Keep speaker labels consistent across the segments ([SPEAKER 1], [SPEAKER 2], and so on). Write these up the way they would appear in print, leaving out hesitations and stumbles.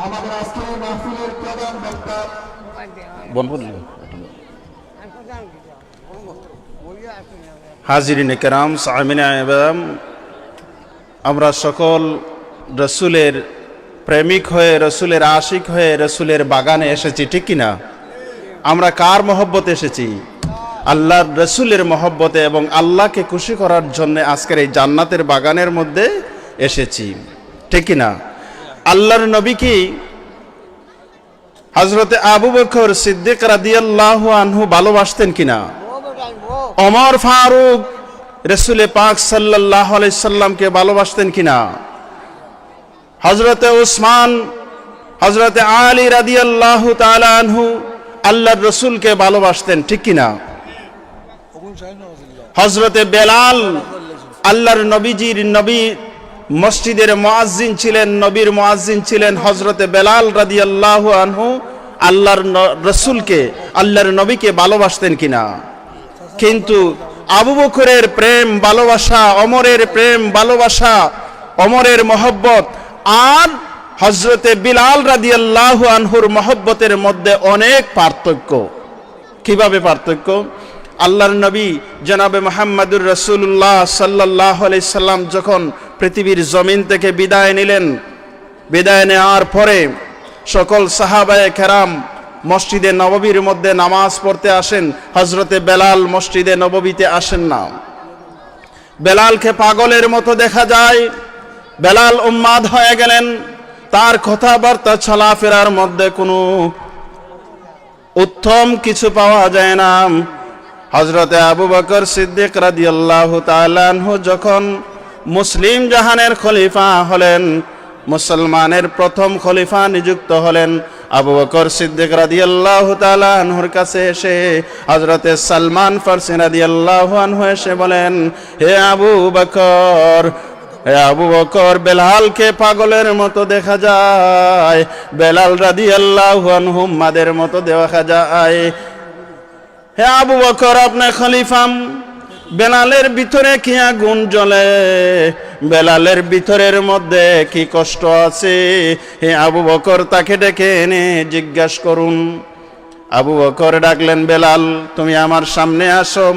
[SPEAKER 1] আমাদের আজকের এই মাহফিলের প্রধান বক্তা
[SPEAKER 2] হাজিরিন কেরাম সামিনা এবং আমরা সকল রসুলের প্রেমিক হয়ে রসুলের আশিক হয়ে রসুলের বাগানে এসেছি, ঠিক কিনা? আমরা কার মহব্বতে এসেছি? আল্লাহর রসুলের মহব্বতে এবং আল্লাহকে খুশি করার জন্য আজকের এই জান্নাতের বাগানের মধ্যে এসেছি, ঠিক কিনা? আল্লাহর নবী কি হযরতে আবু বকর সিদ্দিক রাদিয়াল্লাহু আনহু ভালোবাসতেন কিনা? ওমর ফারুক রাসূলে পাক সাল্লাল্লাহু আলাইহি সাল্লামকে ভালোবাসতেন কিনা? হযরতে উসমান, হযরতে আলী রাদিয়াল্লাহু তাআলা আনহু আল্লাহর রাসূলকে ভালোবাসতেন, ঠিক কিনা? হযরতে বেলাল আল্লাহর নবীজির নবী মসজিদের মুয়াজ্জিন ছিলেন, নবীর মুয়াজ্জিন ছিলেন হযরতে বেলাল রাদিয়াল্লাহু আনহু আল্লাহর রাসূলকে আল্লাহর নবীকে ভালোবাসতেন কিনা? কিন্তু আবু বকরের প্রেম ভালোবাসা, ওমরের প্রেম ভালোবাসা, ওমরের মহব্বত আর হযরতে বিলাল রাদিয়াল্লাহু আনহুর মহব্বতের মধ্যে অনেক পার্থক্য। কিভাবে পার্থক্য? আল্লাহর নবী জনাবে মুহাম্মদুর রাসূলুল্লাহ সাল্লাল্লাহু আলাইহি সাল্লাম যখন পৃথিবীর জমিন থেকে বিদায় নিলেন, বিদায় নেওয়ার পরে সকল সাহাবায়ে কেরাম মসজিদে নববীর মধ্যে নামাজ পড়তে আসেন, হযরতে বেলাল মসজিদে নববীতে আসেন না। বেলালকে পাগলের মতো দেখা যায়। বেলাল উম্মাদ হয়ে গেলেন, তার কথাবার্তা চলাফেরার মধ্যে কোনো উত্তম কিছু পাওয়া যায় না। হযরতে আবু বকর সিদ্দিক রাদিয়াল্লাহু তাআলা আনহু যখন মুসলিম জাহানের খলিফা হলেন, মুসলমানের প্রথম খলিফা নিযুক্ত হলেন, আবু বকর সিদ্দিক রাদিয়াল্লাহু তাআলা আনহুর কাছে এসে হযরতে সালমান ফারসি রাদিয়াল্লাহু আনহু এসে বলেন, হে আবু বকর, হে আবু বকর, বেলালকে পাগলের মতো দেখা যায়, বেলাল রাদিয়াল্লাহু আনহু উম্মাদের মতো দেখা যায়। হে আবু বকর, আপনি খলিফাম, বেলালের ভিতরে কি আগুন জ্বলে, বেলালের ভিতরের মধ্যে কি কষ্ট আছে, হে আবু বকর তাকে ডেকে এনে জিজ্ঞাসা করুন। আবু বকর ডাকলেন, বেলাল তুমি আমার সামনে আসো।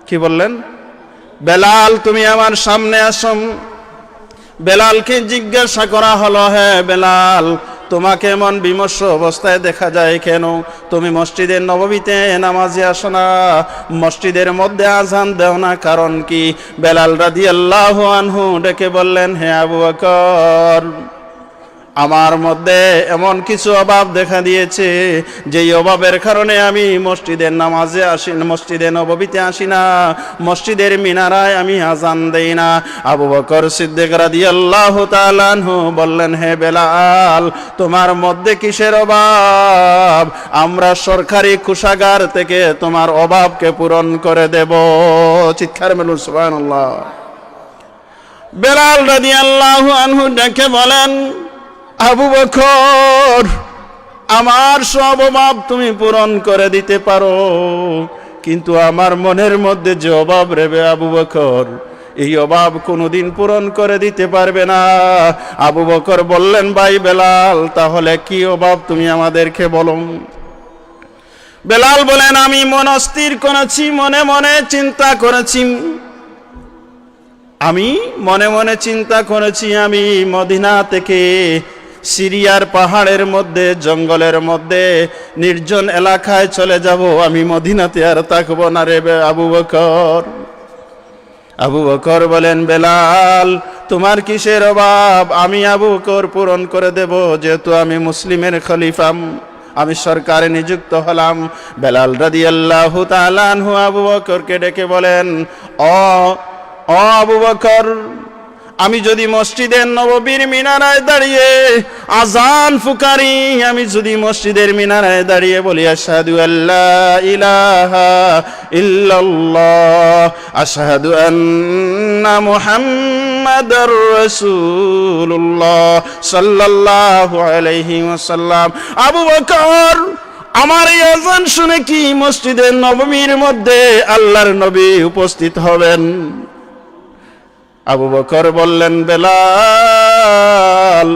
[SPEAKER 2] কি বললেন? বেলাল তুমি আমার সামনে আসো। বেলালকে জিজ্ঞাসা করা হলো, হে বেলাল, তোমাকে এমন বিমর্ষ অবস্থায় দেখা যায় কেন? তুমি মসজিদের নববীতে নামাজে আসো না, মসজিদের মধ্যে আজান দেও না, কারণ কি? বেলাল রাদিয়াল্লাহু আনহু ডেকে বললেন, হে আবু বকর, আমার মধ্যে এমন কিছু অভাব দেখা দিয়েছে, যেই অভাবের কারণে আমি মসজিদের নামাজে আসি, মসজিদে নববীতে আসি না, মসজিদের মিনারায় আমি আজান দেই না। আবু বকর সিদ্দিক রাদিয়াল্লাহু তাআলা আনহু বললেন, হে বেলাল, তোমার মধ্যে কিসের অভাব? আমরা সরকারি কোষাগার থেকে তোমার অভাবকে পূরণ করে দেব। চিৎকার মেলুন সুবহানাল্লাহ। বেলাল রাদিয়াল্লাহু আনহু ডেকে বলেন, আবু বকর, আমার সব অভাব তুমি পূরণ করে দিতে পারো, কিন্তু আমার মনের মধ্যে যে অভাব রেবে আবু বকর, এই অভাব কোনোদিন পূরণ করে দিতে পারবে না। আবু বকর বললেন, ভাই বেলাল, তাহলে কি অভাব তুমি আমাদেরকে বলো। বেলাল বলেন, আমি মন স্থির করেছি, মনে মনে চিন্তা করেছি, আমি মনে মনে চিন্তা করেছি, আমি মদিনা থেকে সিরিয়ার পাহাড়ের মধ্যে, জঙ্গলের মধ্যে, নির্জন এলাকায় চলে যাব, আমি মদিনাতে আর থাকবো না রে আবু বকর। আবু বকর বলেন, বেলাল, তোমার কিসের অভাব? আমি আবু বকর পূরণ করে দেব, যেহেতু আমি মুসলিমের খলিফাম, আমি সরকারে নিযুক্ত হলাম। বেলাল রাদিয়াল্লাহু তাআলা আনহু আবু বকরকে ডেকে বলেন, ও আবু বকর, আমি যদি মসজিদের নববীর মিনারায় দাঁড়িয়ে আজান ফুকারি, আমি যদি মসজিদের মিনারায় দাঁড়িয়ে বলি, আশহাদু আল্লা ইলাহা ইল্লাল্লাহ, আশহাদু আন্না মুহাম্মাদার রাসূলুল্লাহ সাল্লাল্লাহু আলাইহি ওয়াসাল্লাম, আবু বকর, আমার এই আজান শুনে কি মসজিদের নববীর মধ্যে আল্লাহর নবী উপস্থিত হবেন? আবু বকর বললেন, বেলাল,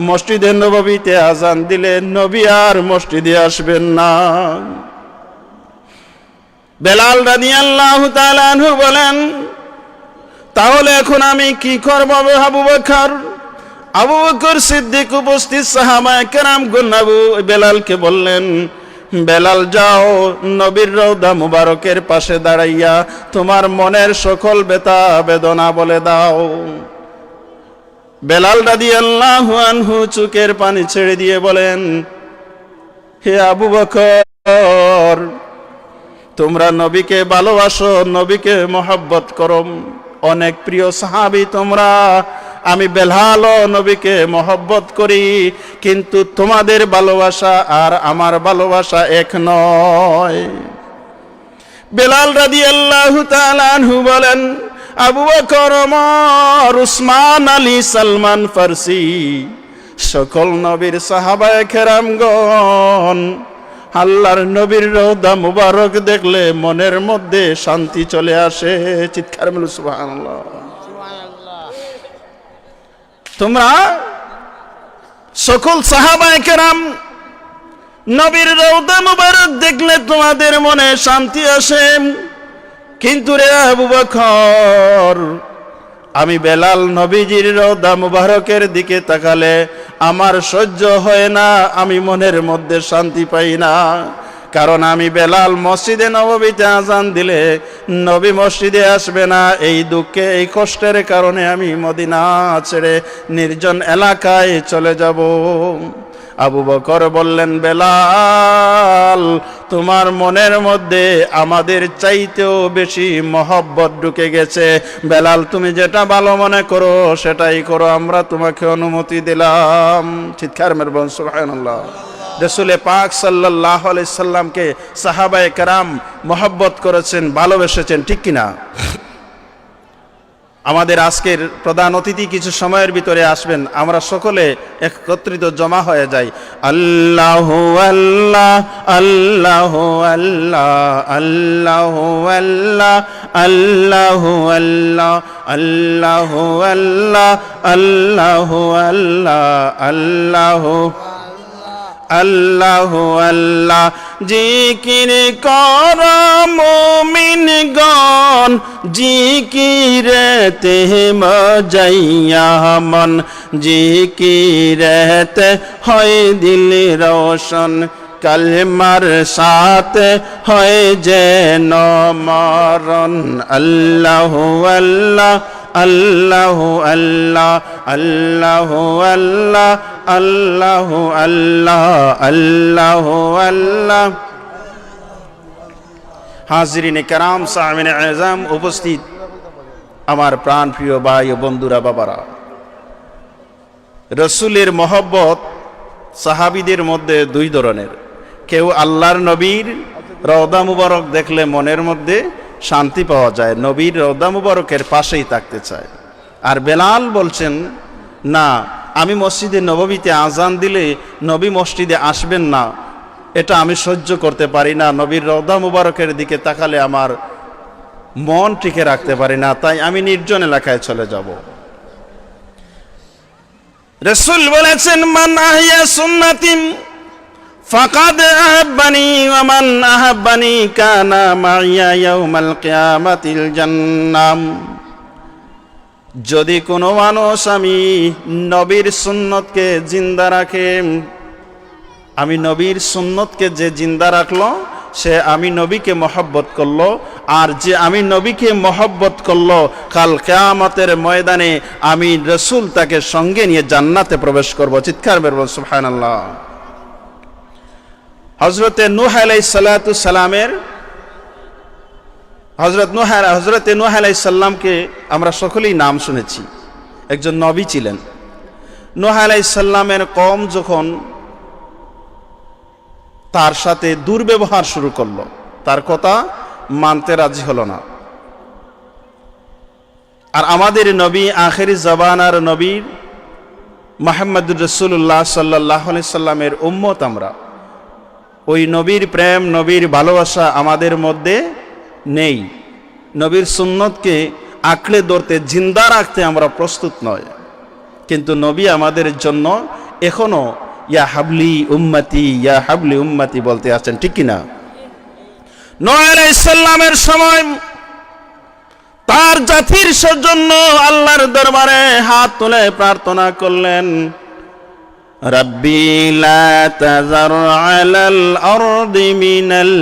[SPEAKER 2] মসজিদে নববীতে আজান দিলে নবী আর মসজিদে আসবেন না। বেলাল রাদিয়াল্লাহু তাআলা আনহু বলেন, তাহলে এখন আমি কি করব আবু বকর? আবু বকর সিদ্দিক উপস্থিত সাহাবায়ে কেরামগণ আবু বেলালকে বললেন, বেলাল যাও নবীর রওদা মুবারকের পাশে দাঁড়াইয়া তোমার মনের সকল ব্যথা বেদনা বলে দাও। বেলাল রাদিয়াল্লাহু আনহু চোখের পানি ছেড়ে দিয়ে বলেন, হে আবু বকর, তোমরা নবীকে ভালোবাসো, নবীকে মহব্বত করো, অনেক প্রিয় সাহাবী তোমরা। আমি বেলালও নবীকে মহব্বত করি, কিন্তু তোমাদের ভালোবাসা আর আমার ভালোবাসা এক নয়। বেলাল রাদিয়াল্লাহু তাআলা আনহু বলেন, আবু বকর, ওমর, উসমান, আলী, সালমান ফারসি সকল নবীর সাহাবায়ে কেরামগণ আল্লাহর নবীর রওদা মুবারক দেখলে মনের মধ্যে শান্তি চলে আসে। চিৎকার বলো সুবহানাল্লাহ। তোমরা সকল সাহাবায়ে কেরাম নবীর রওদা মুবারক দেখলে তোমাদের মনে শান্তি আসে, কিন্তু রে আবু বকর, আমি বেলাল নবীজির রওদা মুবারকের দিকে তাকালে আমার সহ্য হয় না, আমি মনের মধ্যে শান্তি পাই না। কারণ আমি বেলাল মসজিদে নববীতে আজান দিলে নবী মসজিদে আসবে না, এই দুঃখে এই কষ্টের কারণে আমি মদিনা ছেড়ে নির্জন এলাকায় চলে যাব। আবু বকর বললেন, বেলাল, তোমার মনের মধ্যে আমাদের চাইতেও বেশি মহব্বত ঢুকে গেছে। বেলাল, তুমি যেটা ভালো মনে করো সেটাই করো, আমরা তোমাকে অনুমতি দিলাম। চিৎকার মেরবেন সুবহানাল্লাহ। রাসূল পাক সাল্লাল্লাহু আলাইহি সাল্লামকে সাহাবায়ে কেরাম মহব্বত করেছেন, ভালোবেসেছেন, ঠিক কিনা? আমাদের আজকের প্রধান অতিথি কিছু সময়ের ভিতরে আসবেন, আমরা সকলে একত্রিত জমা হয়ে যাই। আল্লাহু আল্লাহ, আল্লাহু আল্লাহ, আল্লাহু আল্লাহ, আল্লাহু আল্লাহ, আল্লাহু আল্লাহ, আল্লাহু আল্লাহ, আল্লাহু আল্লাহু আল্লাহ। জিকির কর মুমিনগণ, জিকিরেতে মজাইয়া মন, জিকিরেতে হয় দিল রোশন, কালমার সাথে হয় যেন মরণ। আল্লাহু আল্লাহ, আল্লাহু আল্লাহ, আল্লাহু আল্লাহ, আল্লাহু আল্লাহ, আল্লাহু আল্লাহ। হাজিরিনে কেরাম, সামিনে আযম, উপস্থিত আমার প্রাণ প্রিয় ভাই ও বন্ধুরা, বাবারা, রাসূলের মহব্বত সাহাবীদের মধ্যে দুই ধরনের। কেউ আল্লাহর নবীর রওদা মুবারক দেখলে মনের মধ্যে শান্তি পাওয়া যায়, নবীর রওদা মুবারকের পাশেই থাকতে চায়। আর বেলাল বলছেন, না, আমি মসজিদে নববীতে আজান দিলে নবী মসজিদে আসবেন না, এটা আমি সহ্য করতে পারি না, নবীর রওদা মুবারকের দিকে তাকালে আমার মন টিকে রাখতে পারি না, তাই আমি নির্জন এলাকায় চলে যাব। রাসূল বলেছেন, মান আহইয়া সুন্নাতিন ফাকাদ আহাব্বানি ওয়া মান আহাব্বানি কানা মাইয়া ইয়াউমাল কিয়ামাতিল জান্নাম। যদি কোনো মানুষ আমি নবীর সুন্নতকে জিন্দা রাখে, আমি নবীর সুন্নতকে যে জিন্দা রাখলো সে আমি নবীকে মহব্বত করলো, আর যে আমি নবীকে মহব্বত করলো কাল কিয়ামতের ময়দানে আমি রাসূল তাকে সঙ্গে নিয়ে জান্নাতে প্রবেশ করব। চিৎকার বেরবো সুবহানাল্লাহ। হযরতে নূহ আলাইহিস সালাতু সালামের হযরতে নূহ আলাইহিস সালামকে আমরা সকলেই নাম শুনেছি, একজন নবী ছিলেন। নূহ আলাইহিস সালামের কওম যখন তার সাথে দুর্ব্যবহার শুরু করলো, তার কথা মানতে রাজি হলো না। আর আমাদের নবী আখেরি জামানার নবী মুহাম্মদুর রাসূলুল্লাহ সাল্লাল্লাহু আলাইহি সাল্লামের উম্মত আমরা। ওই নবীর প্রেম, নবীর ভালোবাসা আমাদের মধ্যে নেই। নবীর সুন্নতকে আঁকড়ে ধরতে, জিন্দা রাখতে আমরা প্রস্তুত নয়। কিন্তু নবী আমাদের জন্য এখনো ইয়া হাবলি উম্মতি বলতে আছেন, ঠিক কিনা? নূহ আলাইহিস সালামের সময় তার জাতির জন্য আল্লাহর দরবারে হাত তুলে প্রার্থনা করলেন, রাব্বি লা তাযার আলাল আরদি মিনাল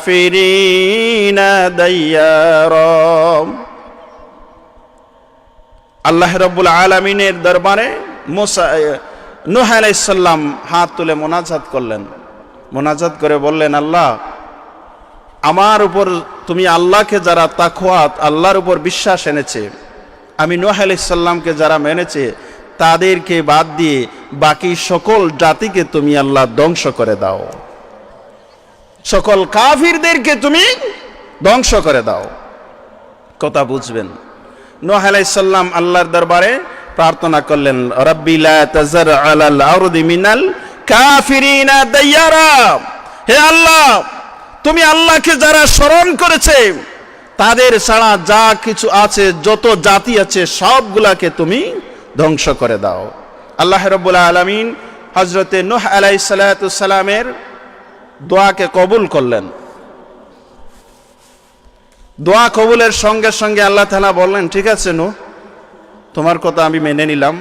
[SPEAKER 2] কাফিরিনা দাইয়ারা। আল্লাহ রাব্বুল আলামিনের দরবারে নূহ আলাইহিস সালাম হাত তুলে মোনাজাত করলেন। মোনাজাত করে বললেন, আল্লাহ, আমার উপর তুমি আল্লাহকে যারা তাকওয়া আল্লাহর উপর বিশ্বাস এনেছে, আমি নূহ আলাইহিস সালামকে যারা মেনেছে, তাদেরকে বাদ দিয়ে বাকি সকল জাতিকে তুমি আল্লাহ ধ্বংস করে দাও, সকল কাফিরদেরকে তুমি ধ্বংস করে দাও। কথা বুঝবেন? নূহ আলাইহিস সালাম আল্লাহর দরবারে প্রার্থনা করলেন, রাব্বি লা তাযার আলাল আরদি মিনাল কাফিরিনা দাইয়ারা। হে আল্লাহ, তুমি আল্লাহকে যারা স্মরণ করেছে তাদের ছাড়া যা কিছু আছে, যত জাতি আছে, সবগুলাকে তুমি ধ্বংস করে দাও। আল্লাহ রাব্বুল আলামিন হযরতে নূহ আলাইহিস সালাতু সালামের দোয়াকে কবুল করলেন। দোয়া কবুলের সঙ্গে সঙ্গে আল্লাহ তাআলা বললেন, ঠিক আছে নূহ, তোমার কথা আমি মেনে নিলাম।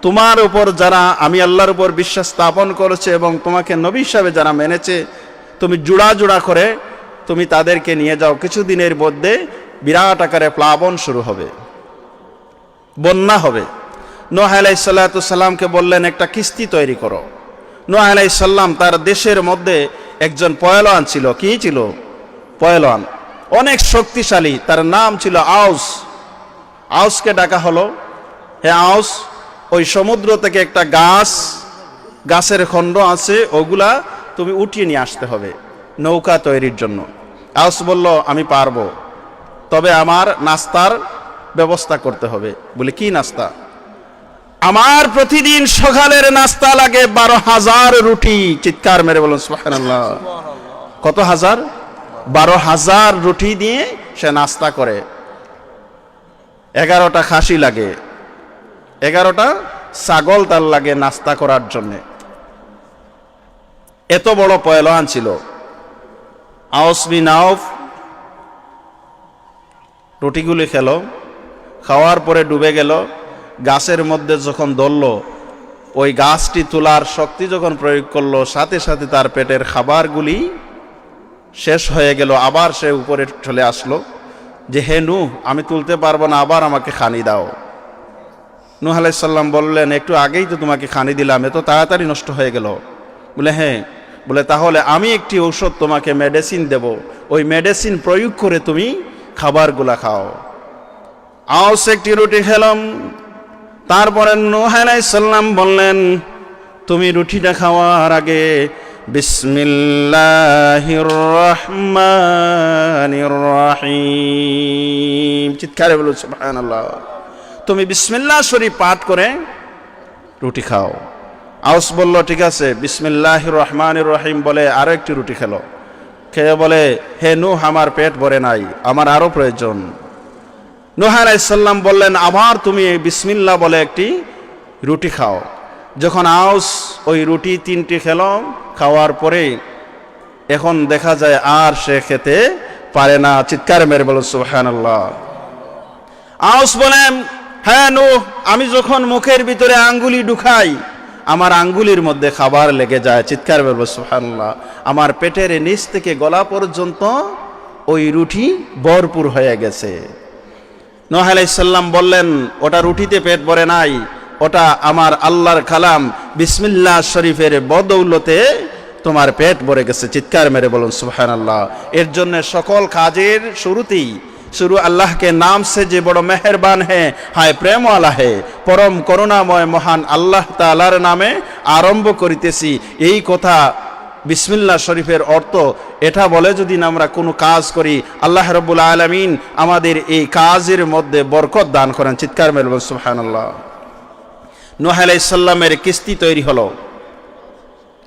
[SPEAKER 2] তোমার উপর যারা আমি আল্লাহর উপর বিশ্বাস স্থাপন করেছে এবং তোমাকে নবী হিসাবে যারা মেনেছে, তুমি জোড়া জোড়া করে তুমি তাদেরকে নিয়ে যাও। কিছুদিনের মধ্যে বিরাট আকারে প্লাবন শুরু হবে, বন্যা হবে। নূহ আলাইহিস সালাতু সালামকে বললেন, একটা কিস্তি তৈরি করো। নূহ আলাইহিস সালাম তার দেশের মধ্যে একজন পয়লওয়ান ছিল। কি ছিল? পয়লওয়ান, অনেক শক্তিশালী। তার নাম ছিল আউস। আউসকে ডাকা হলো, হে আউস, ওই সমুদ্র থেকে একটা গাছের খণ্ড আছে, ওগুলা তুমি উঠিয়ে নিয়ে আসতে হবে নৌকা তৈরির জন্য। আউস বলল, আমি পারবো, তবে আমার নাস্তার ব্যবস্থা করতে হবে। বলে, কি নাস্তা? আমার প্রতিদিন সকালের নাস্তা লাগে 12,000 রুটি। চিৎকার মেরে বলুন সুবহানাল্লাহ। কত হাজার? 12,000 রুটি দিয়ে সে নাস্তা করে। 11টা খাসি লাগে, 11টা ছাগল তার লাগে নাস্তা করার জন্যে। এত বড় পয়লওয়ান ছিল আউস বিন আউফ। রুটিগুলি খেলো, খাওয়ার পরে ডুবে গেল। গাছের মধ্যে যখন ধরল, ওই গাছটি তোলার শক্তি যখন প্রয়োগ করলো, সাথে সাথে তার পেটের খাবারগুলি শেষ হয়ে গেল। আবার সে উপরে চলে আসলো যে, হে নূহ, আমি তুলতে পারবো না, আবার আমাকে খানি দাও। নূহ আলাইহিস সালাম বললেন, একটু আগেই তো তোমাকে খানি দিলাম, এত তাড়াতাড়ি নষ্ট হয়ে গেল? বলে, হ্যাঁ। বলে, তাহলে আমি একটি ঔষধ তোমাকে মেডিসিন দেব, ওই মেডিসিন প্রয়োগ করে তুমি খাবারগুলা খাও। আউস একটি রুটি খেলাম। তারপরে নূহ আলাইহিস সালাম বললেন, তুমি রুটিটা খাওয়ার আগে বিসমিল্লাহির রহমানির রহিম, চিৎকারে বলো সুবহানাল্লাহ, তুমি বিসমিল্লাহ শরীফ পাঠ করে রুটি খাও। আউস বলল, ঠিক আছে। বিসমিল্লাহির রহমানির রহিম বলে আরো একটি রুটি খেলো। খেয়ে বলে, হে নূহ, আমার পেট ভরে নাই, আমার আরো প্রয়োজন। নূহ আলাইহিস সালাম বললেন, আবার তুমি বিসমিল্লাহ বলে একটি রুটি খাও। যখন আউস ওই রুটি 3টি খেলো, খাওয়ার পরে এখন দেখা যায় আর সে খেতে পারে না। চিৎকার মেরে বলো সুবহানাল্লাহ। আউস বলেন, হ্যাঁ নূহ, আমি যখন মুখের ভিতরে আঙ্গুলি ঢুকাই, আমার আঙ্গুলির মধ্যে খাবার লেগে যায়। চিৎকার মেরে বলো সুবহানাল্লাহ। আমার পেটের নিচ থেকে গলা পর্যন্ত ওই রুটি ভরপুর হয়ে গেছে। নূহ আলাইহিস সালাম বললেন, ওটা রুটিতে পেট ভরে নাই, ওটা আমার আল্লাহর কালাম বিসমিল্লাহ শরীফের বদৌলতে তোমার পেট ভরে গেছে। চিৎকার মেরে বলুন সুবহানাল্লাহ। এর জন্য সকল কাজের শুরুতেই শুরু আল্লাহ के नाम से যে বড় মেহেরবান হ্যাঁ, হায় প্রেম ওয়ালা হ্যাঁ, পরম করুণাময় মহান আল্লাহ তাআলার নামে আরম্ভ করিতেছি। এই কথা বিসমিল্লাহ শরীফের অর্থ এটা বলে যদি আমরা কোনো কাজ করি, আল্লাহ রাব্বুল আলামিন আমাদের এই কাজের মধ্যে বরকত দান করেন। চিৎকার মেরে বলুন সুবহানাল্লাহ। নূহ আলাইহিস সালামের কিস্তি তৈরি হলো।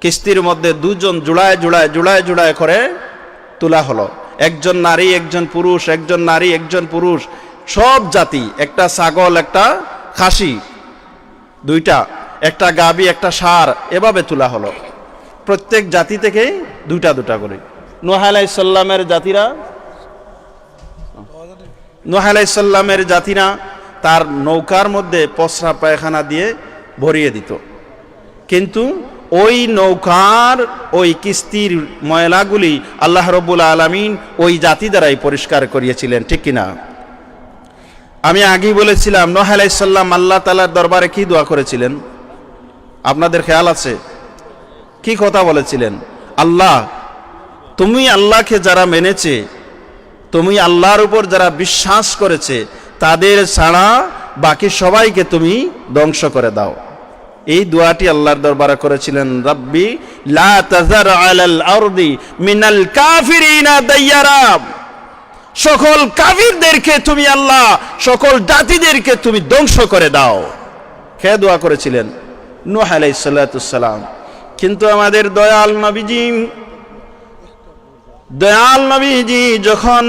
[SPEAKER 2] কিস্তির মধ্যে দুজন জুড়ায় করে তোলা হলো। একজন নারী, একজন পুরুষ, একজন নারী, একজন পুরুষ, সব জাতি, একটা ছাগল, একটা খাসি, 2টা, একটা গাবি, একটা ষাঁড়, এভাবে তোলা হলো। প্রত্যেক জাতি থেকে দুটা দুটা করে। নূহ আলাইহিস সালামের জাতিরা তার নৌকার মধ্যে পসরা পায়খানা দিয়ে ভরিয়ে দিত, কিন্তু ওই নৌকার ওই কিস্তির ময়লাগুলি আল্লাহ রাব্বুল আলামিন ওই জাতি দ্বারাই পরিষ্কার করিয়েছিলেন, ঠিক কিনা? আমি আগেই বলেছিলাম নূহ আলাইহিস সালাম আল্লাহ তাআলার দরবারে কি দোয়া করেছিলেন, আপনাদের খেয়াল আছে? কি কথা বলেছিলেন? আল্লাহ, তুমি আল্লাহকে যারা মেনেছে, তুমি আল্লাহর উপর যারা বিশ্বাস করেছে, তাদের ছাড়া বাকি সবাইকে তুমি ধ্বংস করে দাও। এই দোয়াটি আল্লাহর দরবারে করেছিলেন, রাব্বি লা তাযার আলাল আরদি মিনাল কাফিরিনা দাইয়ারা। সকল কাফিরদেরকে তুমি আল্লাহ, সকল জাতিদেরকে তুমি ধ্বংস করে দাও। কে দোয়া করেছিলেন? নূহ আলাইহিস সালাতু সালাম। কিন্তু আমাদের দয়াল নবীজি যখন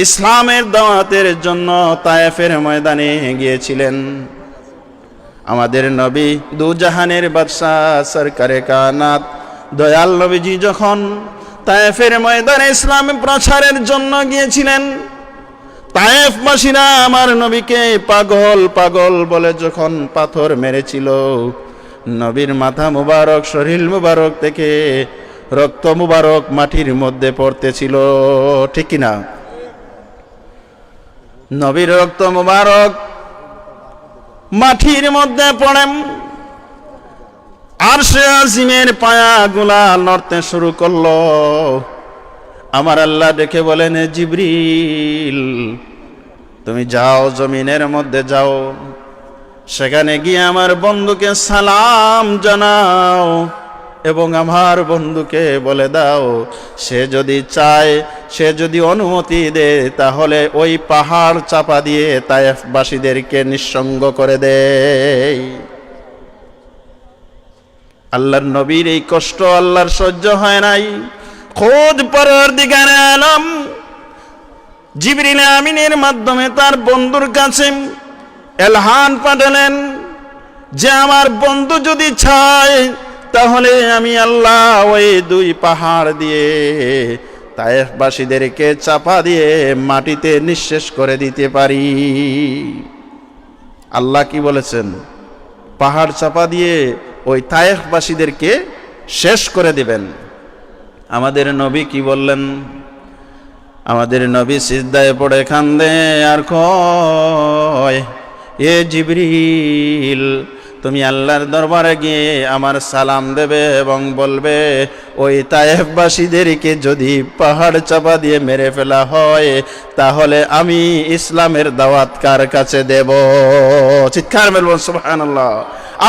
[SPEAKER 2] ইসলামের দাওয়াতের জন্য তায়েফের ময়দানে গিয়েছিলেন, আমাদের নবী দুজাহানের বাদশাহ সরকারে কায়নাত দয়াল নবীজি যখন তায়েফের ময়দানে ইসলাম প্রচারের জন্য গিয়েছিলেন, তায়েফবাসীরা আমার নবীকে পাগল পাগল বলে যখন পাথর মেরেছিল, নবীর মাথা মুবারক, শরীর মুবারক থেকে রক্ত মুবারক মাটির মধ্যে পড়তেছিল, ঠিক কিনা? নবীর রক্ত মুবারক মাটির মধ্যে পড়েন, আরশে আজিমের পায়াগুলা নড়তে শুরু করলো। আমার আল্লাহ ডেকে বলেন, জিবরিল তুমি যাও, জমিনের মধ্যে যাও, সেখানে গিয়ে আমার বন্ধুকে সালাম জানাও এবং আমার বন্ধুকে বলে দাও, সে যদি চায়, সে যদি অনুমতি দেয়, তাহলে ওই পাহাড় চাপা দিয়ে তায়েফবাসীদেরকে নিঃসঙ্গ করে দেয়। আল্লাহর নবীর এই কষ্ট আল্লাহর সহ্য হয় নাই। খোদ পরওয়ারদিগারে আলম জিবরিল আমিনের মাধ্যমে তার বন্ধুর কাছে এলহান পাঠালেন যে আমার বন্ধু যদি চায়, তাহলে আমি আল্লাহ ওই দুই পাহাড় দিয়ে তায়েফবাসীদেরকে চাপা দিয়ে মাটিতে নিঃশেষ করে দিতে পারি। আল্লাহ কি বলেছেন? পাহাড় চাপা দিয়ে ওই তায়েফবাসীদেরকে শেষ করে দিবেন। আমাদের নবী কি বললেন? আমাদের নবী সিজদায় পড়ে কান্দে আর কয়, এ জিবরিল তুমি আল্লাহর দরবারে গিয়ে আমার সালাম দেবে এবং বলবে, ওই তায়েফবাসীদেরকে যদি পাহাড় চাপা দিয়ে মেরে ফেলা হয়, তাহলে আমি ইসলামের দাওয়াত কার কাছে দেব? চিৎকার বলুন সুবহানাল্লাহ,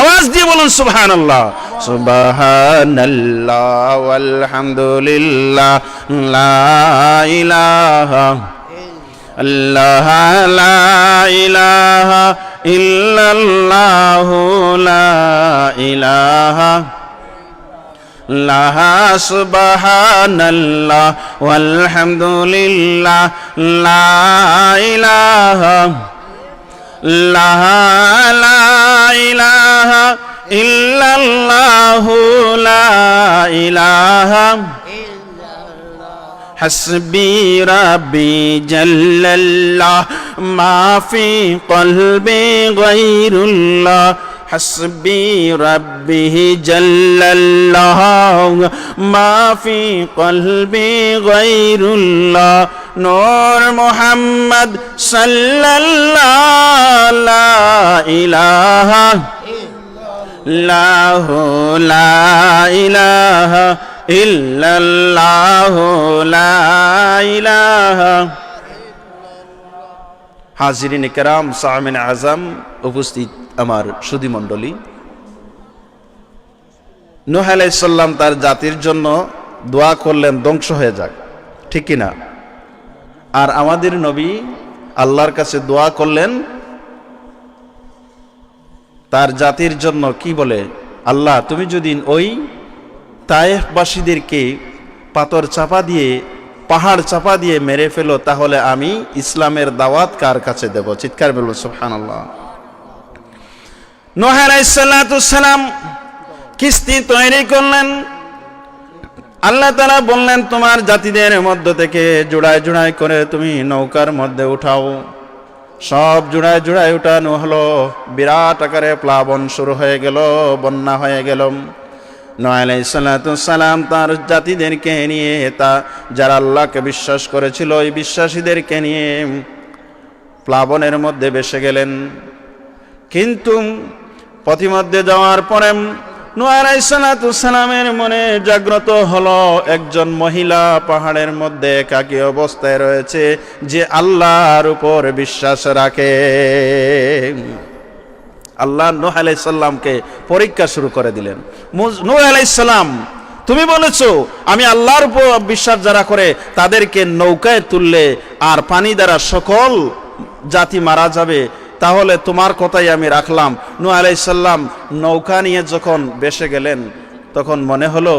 [SPEAKER 2] আওয়াজ দিয়ে বলুন সুবহানাল্লাহ। সুবহানাল্লাহ ওয়ালহামদুলিল্লাহ লা ইলাহা আল্লাহ লা ইলাহা ইল্লাল্লাহু লা ইলাহা ইল্লাল্লাহ সুবহানাল্লাহ ওয়ালহামদুলিল্লাহ লা ইলাহা লা ইলাহা ইল্লাল্লাহু লা ইলাহা حسبي ربي جل الله ما في قلبي غير الله حسبي ربي جل الله ما في قلبي غير الله نور محمد صلى الله لا إله إلا هو لا إله ইল্লাল্লাহু লা ইলাহা। হাজিরিন কিরাম, সামিন আজম, উপস্থিত আমার সুধী মণ্ডলী, নূহ আলাইহিস সালাম তার জাতির জন্য দোয়া করলেন ধ্বংস হয়ে যাক, ঠিক কিনা? আর আমাদের নবী আল্লাহর কাছে দোয়া করলেন তার জাতির জন্য, কি বলে? আল্লাহ তুমি যদি ওই তায়েফবাসীদেরকে পাথর চাপা দিয়ে, পাহাড় চাপা দিয়ে মেরে ফেলো, তাহলে আমি ইসলামের দাওয়াত কার কাছে দেব? চিৎকার বলুন সুবহানাল্লাহ। নূহ আলাইহিস সালাম কিস্তি তৈরি করলেন। আল্লাহ তাআলা বললেন, তোমার জাতিদের মধ্য থেকে জোড়ায় জোড়ায় করে তুমি নৌকার মধ্যে উঠাও। সব জোড়ায় জোড়ায় উঠানো হলো। বিরাট আকারে প্লাবন শুরু হয়ে গেল, বন্যা হয়ে গেল। নূহ আলাইহিস সালাম তার জাতিদেরকে নিয়ে, যারা আল্লাহকে বিশ্বাস করেছিল, ওই বিশ্বাসীদেরকে নিয়ে প্লাবনের মধ্যে ভেসে গেলেন। কিন্তু পথিমধ্যে যাওয়ার পরে নূহ আলাইহিস সালামের মনে জাগ্রত হলো, একজন মহিলা পাহাড়ের মধ্যে একাকী অবস্থায় রয়েছে, যে আল্লাহর উপর বিশ্বাস রাখে। আল্লাহ নূহ আলাইহিস সালামকে পরীক্ষা শুরু করে দিলেন। নূহ আলাইহিস সালাম, তুমি বলেছো আমি আল্লাহর উপর বিশ্বাস যারা করে তাদেরকে নৌকায় তুললে আর পানি দ্বারা সকল জাতি মারা যাবে, তাহলে তোমার কথাই আমি রাখলাম। নূহ আলাইহিস সালাম নৌকা নিয়ে যখন ভেসে গেলেন, তখন মনে হলো